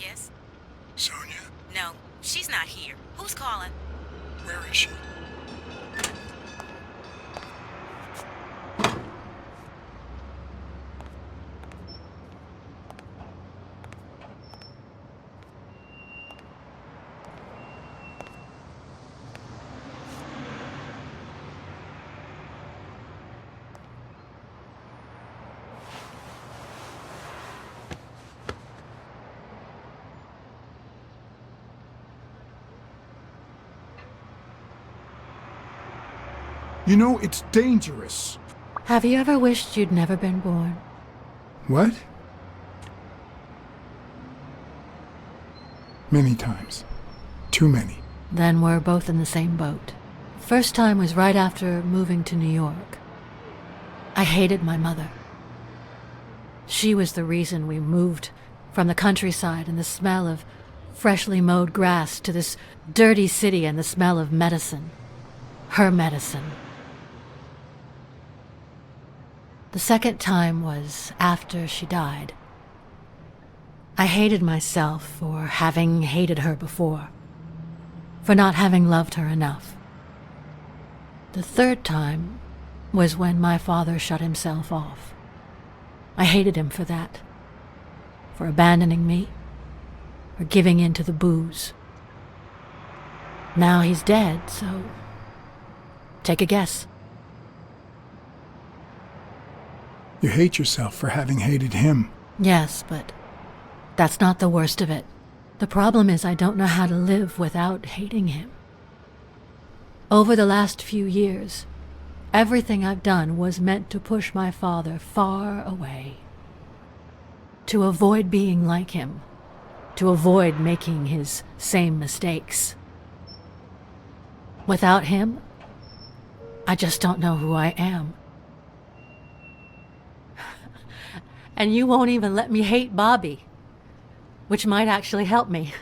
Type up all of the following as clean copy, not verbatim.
Yes? Sonia? No, she's not here. Who's calling? Where is she? You know, it's dangerous. Have you ever wished you'd never been born? What? Many times. Too many. Then we're both in the same boat. First time was right after moving to New York. I hated my mother. She was the reason we moved from the countryside and the smell of freshly mowed grass to this dirty city and the smell of medicine. Her medicine. The second time was after she died. I hated myself for having hated her before, for not having loved her enough. The third time was when my father shut himself off. I hated him for that, for abandoning me, for giving in to the booze. Now he's dead, so take a guess. You hate yourself for having hated him. Yes, but that's not the worst of it. The problem is I don't know how to live without hating him. Over the last few years, everything I've done was meant to push my father far away. To avoid being like him. To avoid making his same mistakes. Without him, I just don't know who I am. And you won't even let me hate Bobby, which might actually help me.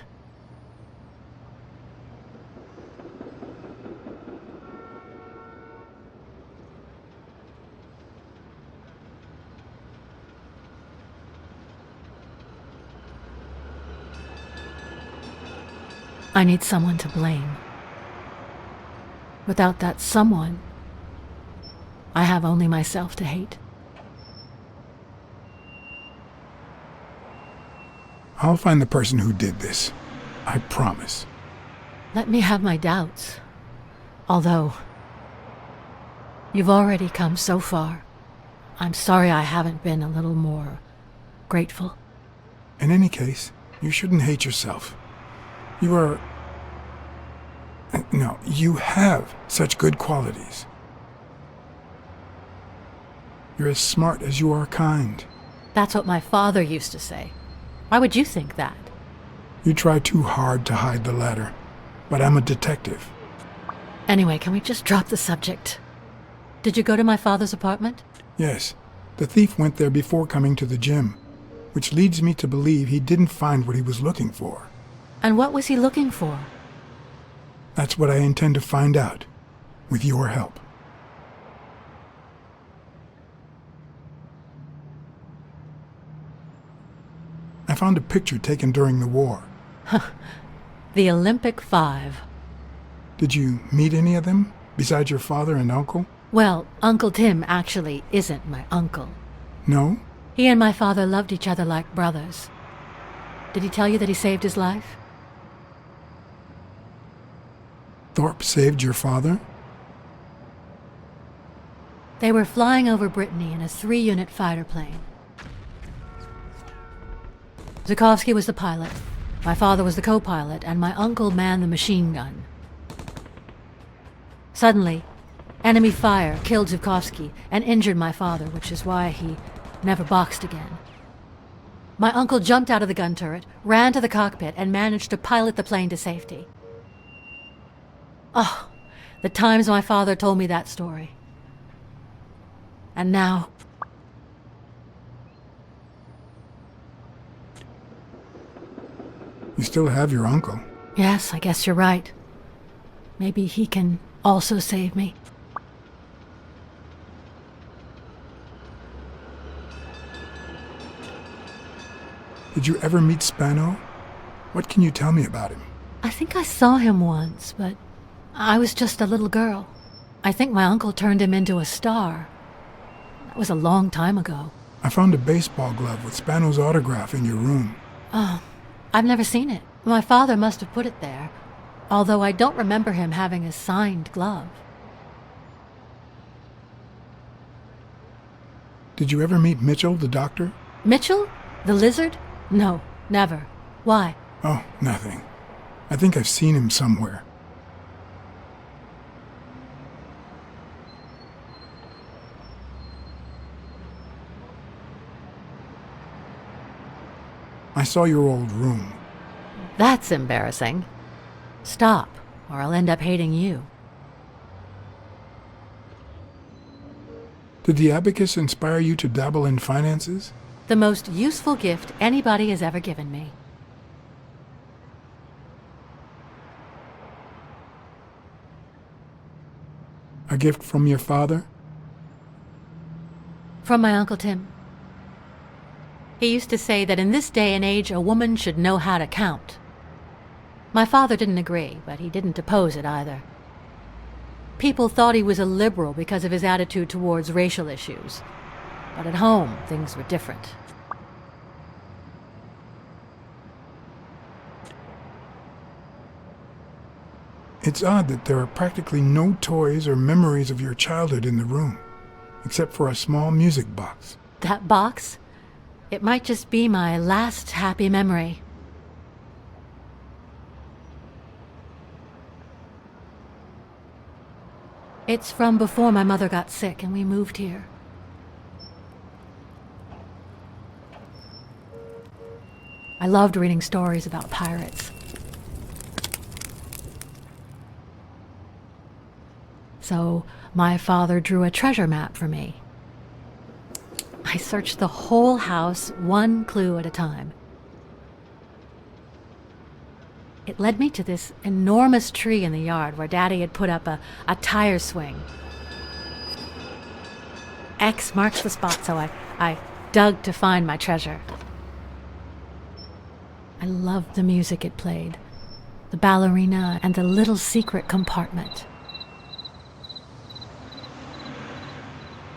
I need someone to blame. Without that someone, I have only myself to hate. I'll find the person who did this. I promise. Let me have my doubts. Although, you've already come so far. I'm sorry I haven't been a little more grateful. In any case, you shouldn't hate yourself. You are... No, you have such good qualities. You're as smart as you are kind. That's what my father used to say. Why would you think that? You try too hard to hide the latter, but I'm a detective. Anyway, can we just drop the subject? Did you go to my father's apartment? Yes, the thief went there before coming to the gym, which leads me to believe he didn't find what he was looking for. And what was he looking for? That's what I intend to find out, with your help. I found a picture taken during the war. The Olympic Five. Did you meet any of them, besides your father and uncle? Well, Uncle Tim actually isn't my uncle. No? He and my father loved each other like brothers. Did he tell you that he saved his life? Thorpe saved your father? They were flying over Brittany in a 3-unit fighter plane. Zukovsky was the pilot, my father was the co-pilot, and my uncle manned the machine gun. Suddenly, enemy fire killed Zukovsky and injured my father, which is why he never boxed again. My uncle jumped out of the gun turret, ran to the cockpit, and managed to pilot the plane to safety. Oh, the times my father told me that story. And now... You still have your uncle. Yes, I guess you're right. Maybe he can also save me. Did you ever meet Spano? What can you tell me about him? I think I saw him once, but I was just a little girl. I think my uncle turned him into a star. That was a long time ago. I found a baseball glove with Spano's autograph in your room. Oh, I've never seen it. My father must have put it there, although I don't remember him having a signed glove. Did you ever meet Mitchell, the doctor? Mitchell? The lizard? No, never. Why? Oh, nothing. I think I've seen him somewhere. I saw your old room. That's embarrassing. Stop, or I'll end up hating you. Did the abacus inspire you to dabble in finances? The most useful gift anybody has ever given me. A gift from your father? From my Uncle Tim. He used to say that in this day and age, a woman should know how to count. My father didn't agree, but he didn't oppose it either. People thought he was a liberal because of his attitude towards racial issues. But at home, things were different. It's odd that there are practically no toys or memories of your childhood in the room, except for a small music box. That box? It might just be my last happy memory. It's from before my mother got sick and we moved here. I loved reading stories about pirates. So my father drew a treasure map for me. I searched the whole house, one clue at a time. It led me to this enormous tree in the yard where Daddy had put up a tire swing. X marks the spot, so I dug to find my treasure. I loved the music it played, the ballerina and the little secret compartment.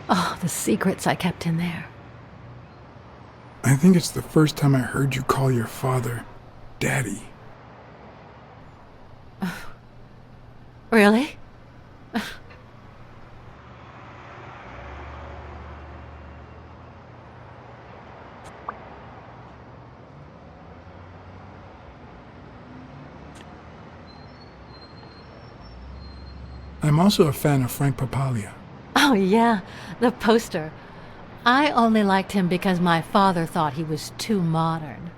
Oh, the secrets I kept in there. I think it's the first time I heard you call your father Daddy. Really? I'm also a fan of Frank Papalia. Oh, yeah, the poster. I only liked him because my father thought he was too modern.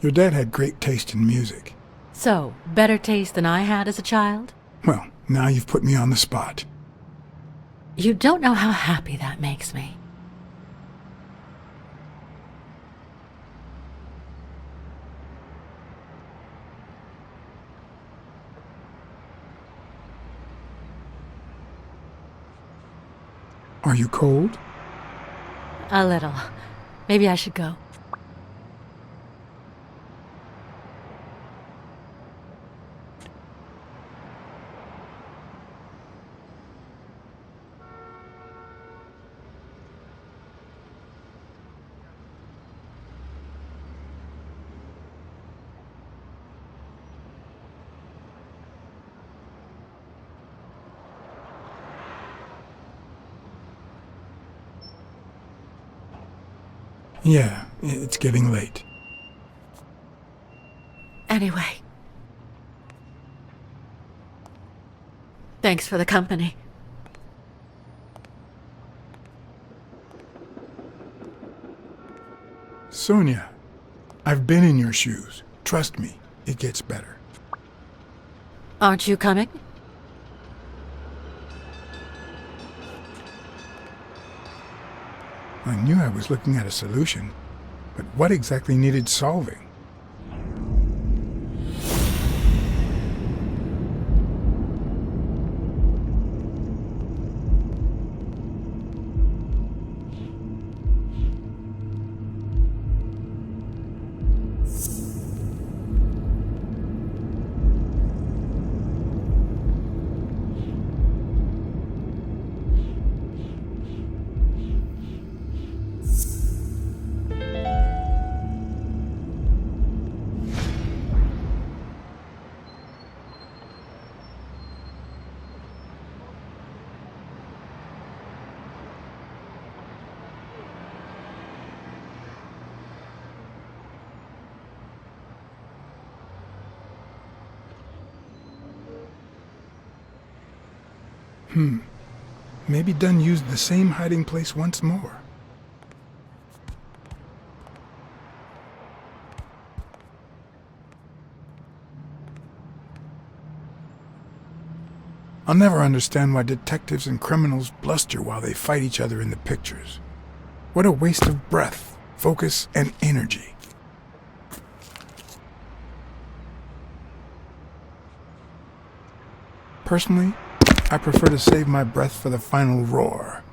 Your dad had great taste in music. So, better taste than I had as a child? Well, now you've put me on the spot. You don't know how happy that makes me. Are you cold? A little. Maybe I should go. Yeah, it's getting late. Anyway. Thanks for the company. Sonia, I've been in your shoes. Trust me, it gets better. Aren't you coming? I knew I was looking at a solution, but what exactly needed solving? Maybe Dunn used the same hiding place once more. I'll never understand why detectives and criminals bluster while they fight each other in the pictures. What a waste of breath, focus, and energy. Personally, I prefer to save my breath for the final roar.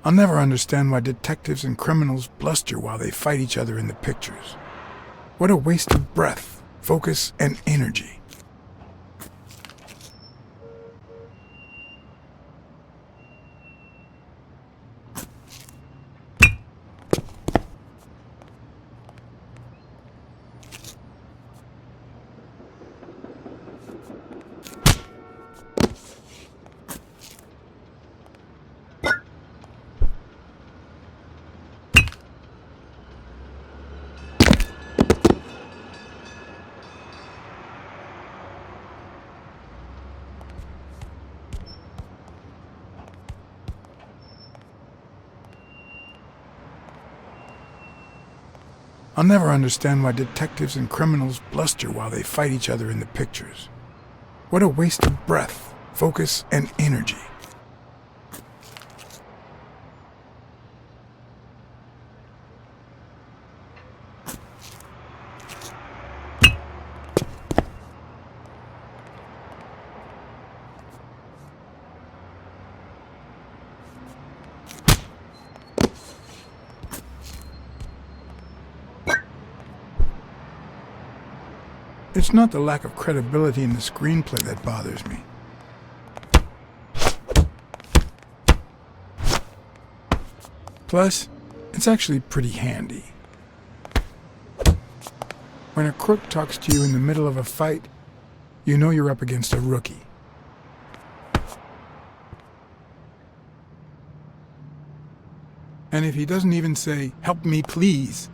I'll never understand why detectives and criminals bluster while they fight each other in the pictures. What a waste of breath, focus, and energy. I'll never understand why detectives and criminals bluster while they fight each other in the pictures. What a waste of breath, focus, and energy. It's not the lack of credibility in the screenplay that bothers me. Plus, it's actually pretty handy. When a crook talks to you in the middle of a fight, you know you're up against a rookie. And if he doesn't even say, "Help me, please,"